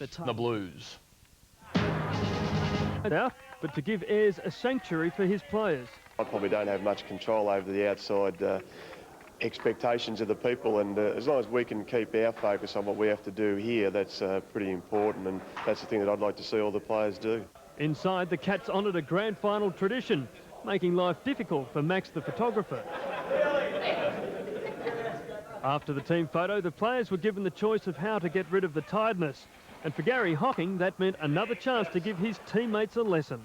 the Blues. But to give Ayres a sanctuary for his players. I probably don't have much control over the outside expectations of the people, and as long as we can keep our focus on what we have to do here, that's pretty important, and that's the thing that I'd like to see all the players do. Inside, the Cats honoured a grand final tradition, making life difficult for Max the photographer. After the team photo, the players were given the choice of how to get rid of the tiredness. And for Gary Hocking, that meant another chance to give his teammates a lesson.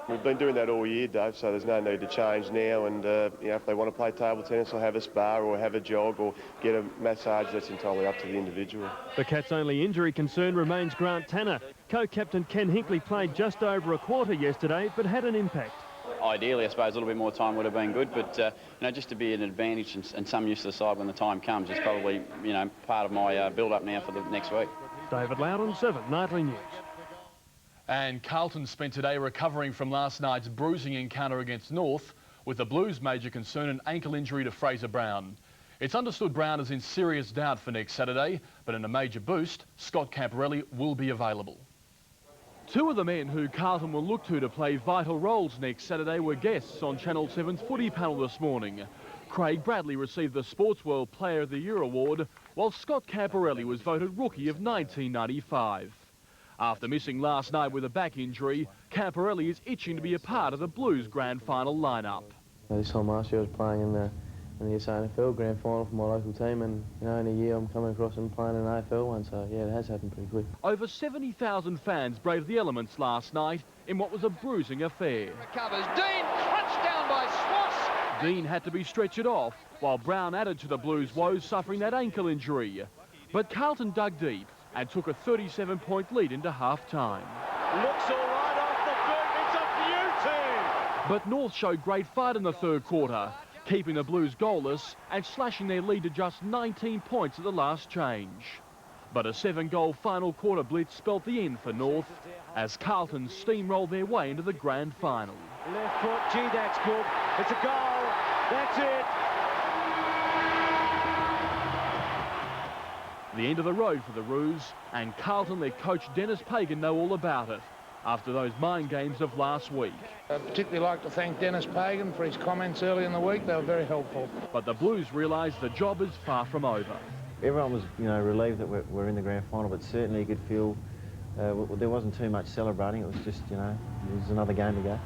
We've been doing that all year, Dave, so there's no need to change now. And you know, if they want to play table tennis or have a spa or have a jog or get a massage, that's entirely up to the individual. The Cats' only injury concern remains Grant Tanner. Co-captain Ken Hinkley played just over a quarter yesterday, but had an impact. Ideally, I suppose a little bit more time would have been good, but you know, just to be an advantage and some use to the side when the time comes is probably, you know, part of my build-up now for the next week. David Loudon, 7 Nightly News. And Carlton spent today recovering from last night's bruising encounter against North, with the Blues' major concern an ankle injury to Fraser Brown. It's understood Brown is in serious doubt for next Saturday, but in a major boost, Scott Camporelli will be available. Two of the men who Carlton will look to play vital roles next Saturday were guests on Channel 7's footy panel this morning. Craig Bradley received the Sports World Player of the Year award, while Scott Camporelli was voted Rookie of 1995. After missing last night with a back injury, Camporelli is itching to be a part of the Blues grand final lineup. This time last year I was playing in the AFL grand final for my local team, and in a year I'm coming across and playing an AFL one, so yeah, it has happened pretty quick. Over 70,000 fans braved the elements last night in what was a bruising affair. Recovers, Dean crunched down by Swass. Dean had to be stretchered off, while Brown added to the Blues' woes, suffering that ankle injury. But Carlton dug deep and took a 37-point lead into half-time. Looks all right off the boot, it's a beauty! But North showed great fight in the third quarter, keeping the Blues goalless and slashing their lead to just 19 points at the last change. But a 7-goal final quarter blitz spelt the end for North as Carlton steamrolled their way into the grand final. Left foot, gee, that's good. It's a goal. That's it. The end of the road for the Roos, and Carlton let coach Dennis Pagan know all about it after those mind games of last week. I'd particularly like to thank Dennis Pagan for his comments early in the week. They were very helpful. But the Blues realised the job is far from over. Everyone was, relieved that we're in the grand final, but certainly you could feel there wasn't too much celebrating. It was just, it was another game to go.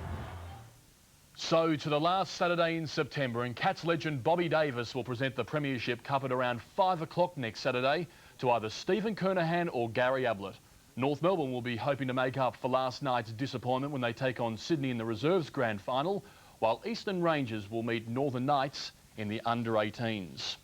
So to the last Saturday in September, and Cats legend Bobby Davis will present the Premiership Cup at around 5 o'clock next Saturday to either Stephen Kernahan or Gary Ablett. North Melbourne will be hoping to make up for last night's disappointment when they take on Sydney in the Reserves Grand Final, while Eastern Rangers will meet Northern Knights in the under-18s.